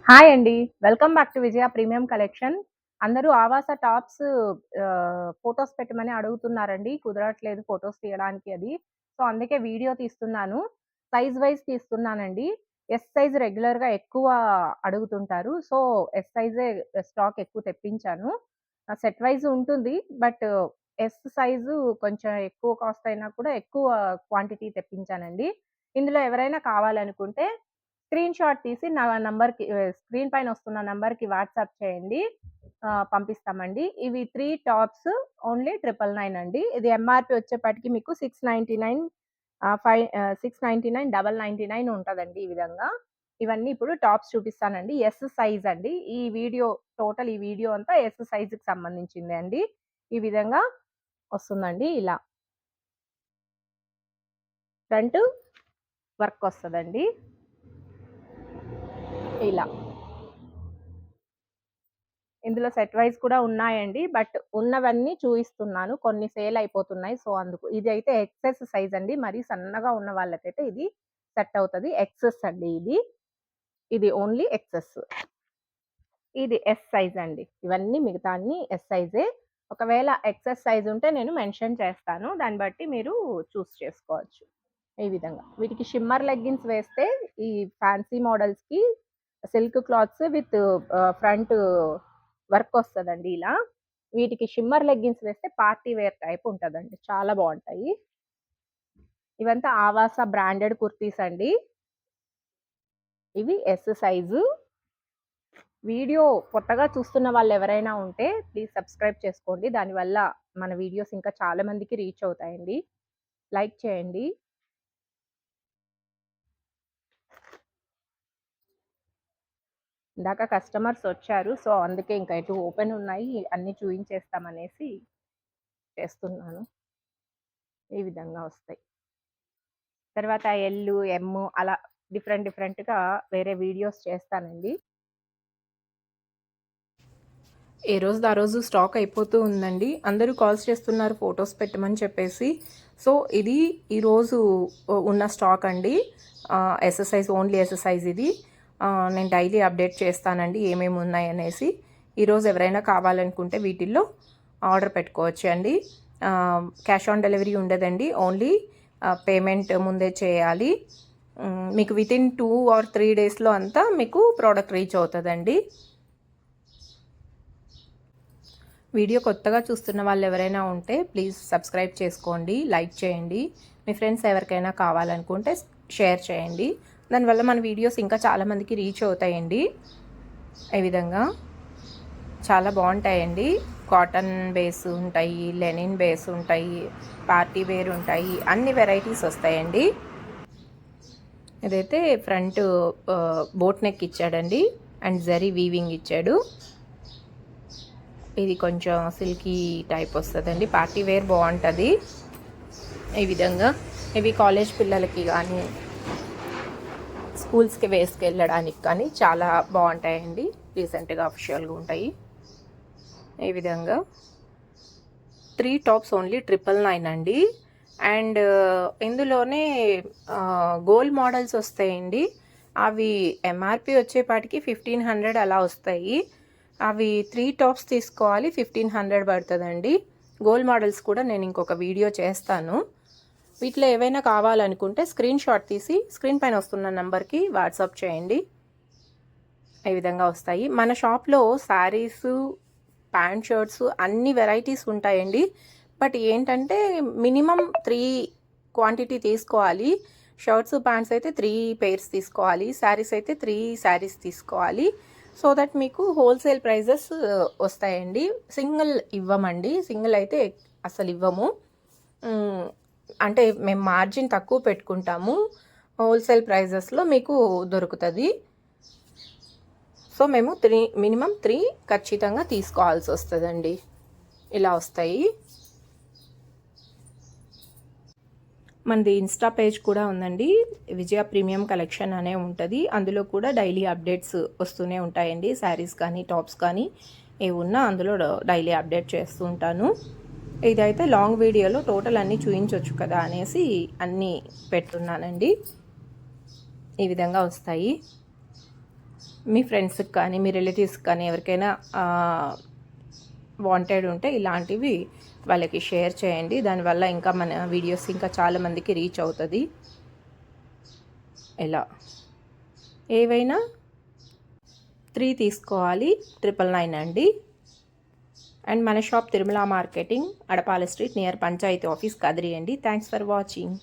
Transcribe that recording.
Hi అండి. Welcome back to Vijaya premium collection. అందరూ ఆవాస tops photos పెట్టమని అడుగుతున్నారండి. కుదరట్లేదు ఫోటోస్ తీయడానికి అది. సో, అందుకే వీడియో తీస్తున్నాను. సైజ్ వైస్ తీస్తున్నానండి. ఎస్ సైజ్ రెగ్యులర్‌గా ఎక్కువ అడుగుతుంటారు. సో, ఎస్ సైజే స్టాక్ ఎక్కువ తెప్పించాను. సెట్ వైస్ ఉంటుంది. బట్ ఎస్ సైజు కొంచెం ఎక్కువ కాస్ట్ అయినా కూడా ఎక్కువ క్వాంటిటీ తెప్పించానండి. ఇందులో ఎవరైనా కావాలనుకుంటే స్క్రీన్ షాట్ తీసి నా నంబర్‌కి స్క్రీన్ పైన వస్తున్న నంబర్‌కి వాట్సాప్ చేయండి. పంపిస్తామండి. ఇవి 3 టాప్స్ ఓన్లీ 999 అండి. ఇది ఎంఆర్‌పీ వచ్చేపాటికి మీకు 699 699, 999 ఉంటదండి ఈ విధంగా. ఇవన్నీ ఇప్పుడు టాప్స్ చూపిస్తానండి. ఎస్ సైజ్ అండి. ఈ వీడియో అంతా ఎస్ సైజ్‌కి సంబంధించిందే అండి. ఈ విధంగా వస్తుందండి ఇలా. ఫ్రంట్ వర్క్ వస్తదండి. ఇలా. ఇందులో సెట్ వైస్ కూడా ఉన్నాయండి. బట్ ఉన్నవన్నీ చూయిస్తున్నాను. కొన్ని సేల్ అయిపోతున్నాయి. సో, అందుకు. ఇదైతే ఎక్సెస్ సైజ్ అండి. మరీ సన్నగా ఉన్న వాళ్ళకైతే ఇది సెట్ అవుతది. ఎక్సెస్ అండి ఇది. ఇది ఓన్లీ ఎక్సెస్. ఇది ఎస్ సైజ్ అండి. ఇవన్నీ మిగతా అన్నీ ఎస్ సైజే. ఒకవేళ ఎక్సెస్ సైజ్ ఉంటే నేను మెన్షన్ చేస్తాను. దాన్ని బట్టి మీరు చూస్ చేసుకోవచ్చు. ఈ విధంగా. వీటికి షిమ్మర్ లెగ్గింగ్స్ వేస్తే ఈ ఫ్యాన్సీ మోడల్స్‌కి silk cloths with front work వస్తదండి ఇలా. వీటికి షిమ్మర్ లెగ్గింగ్స్ వేస్తే పార్టీ వేర్ టైప్ ఉంటదండి. చాలా బావుంటాయి. ఇవంతా ఆవాస బ్రాండెడ్ కుర్తీస్ అండి. ఇవి ఎస్ సైజు. వీడియో కొత్తగా చూస్తున్న వాళ్ళెవరైనా ఉంటే ప్లీజ్ సబ్స్క్రైబ్ చేసుకోండి. దానివల్ల మన వీడియోస్ ఇంకా చాలా మందికి రీచ్ అవుతాయండి. లైక్ చేయండి. ఇందాక కస్టమర్స్ వచ్చారు. సో, అందుకే ఇంకా ఎటు ఓపెన్ ఉన్నాయి అన్నీ చూయించేస్తామనేసి చేస్తున్నాను. ఈ విధంగా వస్తాయి. తర్వాత ఎల్, ఎమ్ అలా డిఫరెంట్‌గా వేరే వీడియోస్ చేస్తానండి. ఏ రోజుది ఆ రోజు స్టాక్ అయిపోతూ ఉందండి. అందరూ కాల్స్ చేస్తున్నారు ఫోటోస్ పెట్టమని చెప్పేసి. సో, ఇది ఈరోజు ఉన్న స్టాక్ అండి. S size, only S size ఇది. నేను డైలీ అప్డేట్ చేస్తానండి ఏమేమి ఉన్నాయనేసి. ఈరోజు ఎవరైనా కావాలనుకుంటే వీటిల్లో ఆర్డర్ పెట్టుకోవచ్చు అండి. క్యాష్ ఆన్ డెలివరీ ఉండదండి. ఓన్లీ పేమెంట్ ముందే చేయాలి. మీకు వితిన్ 2 or 3 డేస్లో అంతా మీకు ప్రోడక్ట్ రీచ్ అవుతుందండి. వీడియో కొత్తగా చూస్తున్న వాళ్ళు ఎవరైనా ఉంటే ప్లీజ్ సబ్స్క్రైబ్ చేసుకోండి, లైక్ చేయండి. మీ ఫ్రెండ్స్ ఎవరికైనా కావాలనుకుంటే షేర్ చేయండి. దానివల్ల మన వీడియోస్ ఇంకా చాలామందికి రీచ్ అవుతాయండి. ఈ విధంగా చాలా బాగుంటాయండి. కాటన్ బేస్ ఉంటాయి, లెనిన్ బేస్ ఉంటాయి, పార్టీ వేర్ ఉంటాయి, అన్ని వెరైటీస్ వస్తాయండి. ఇదైతే ఫ్రంట్ బోట్ నెక్ ఇచ్చాడండి అండ్ జరీ వీవింగ్ ఇచ్చాడు. ఇది కొంచెం సిల్కీ టైప్ వస్తుందండి. పార్టీ వేర్ బాగుంటుంది. ఈ విధంగా ఇవి కాలేజ్ పిల్లలకి కానీ స్కూల్స్కి వేసుకెళ్ళడానికి కానీ చాలా బాగుంటాయండి. రీసెంట్గా అఫిషియల్గా ఉంటాయి. ఈ విధంగా 3 టాప్స్ ఓన్లీ 999 అండి. అండ్ ఇందులోనే గోల్డ్ మోడల్స్ వస్తాయండి. అవి ఎంఆర్పి వచ్చేపాటికి 1500 అలా వస్తాయి. అవి 3 టాప్స్ తీసుకోవాలి, 1500 పడుతుందండి. గోల్డ్ మోడల్స్ కూడా నేను ఇంకొక వీడియో చేస్తాను. వీటిలో ఏవైనా కావాలనుకుంటే స్క్రీన్ షాట్ తీసి స్క్రీన్ పైన వస్తున్న నెంబర్కి వాట్సాప్ చేయండి. ఈ విధంగా వస్తాయి. మన షాప్లో శారీసు, ప్యాంట్ షర్ట్స్ అన్ని వెరైటీస్ ఉంటాయండి. బట్ ఏంటంటే మినిమం 3 క్వాంటిటీ తీసుకోవాలి. షర్ట్స్, ప్యాంట్స్ అయితే 3 పెయిర్స్ తీసుకోవాలి. శారీస్ అయితే 3 శారీస్ తీసుకోవాలి. సో దట్ మీకు హోల్సేల్ ప్రైజెస్ వస్తాయండి. సింగిల్ ఇవ్వమండి. సింగిల్ అయితే అసలు ఇవ్వము. అంటే మేము మార్జిన్ తక్కువ పెట్టుకుంటాము. హోల్సేల్ ప్రైజెస్లో మీకు దొరుకుతుంది. సో మేము మినిమం 3 ఖచ్చితంగా తీసుకోవాల్సి వస్తుందండి. ఇలా వస్తాయి. మనది ఇన్స్టా పేజ్ కూడా ఉందండి. విజయ ప్రీమియం కలెక్షన్ అనే ఉంటుంది. అందులో కూడా డైలీ అప్డేట్స్ వస్తూనే ఉంటాయండి. శారీస్ కానీ టాప్స్ కానీ ఏవి ఉన్నా అందులో డైలీ అప్డేట్ చేస్తూ ఉంటాను. ఇదైతే లాంగ్ వీడియోలో టోటల్ అన్నీ చూపించవచ్చు కదా అనేసి అన్నీ పెట్టున్నానండి. ఈ విధంగా వస్తాయి. మీ ఫ్రెండ్స్కి కానీ మీ రిలేటివ్స్కి కానీ ఎవరికైనా వాంటెడ్ ఉంటే ఇలాంటివి వాళ్ళకి షేర్ చేయండి. దానివల్ల ఇంకా మన వీడియోస్ ఇంకా చాలామందికి రీచ్ అవుతుంది. ఇలా ఏవైనా 3 తీసుకోవాలి. 999 అండి. అండ్ మన shop Tirumala marketing, Adapala street, near panchayat office, Kadiri అండి. Thanks for watching.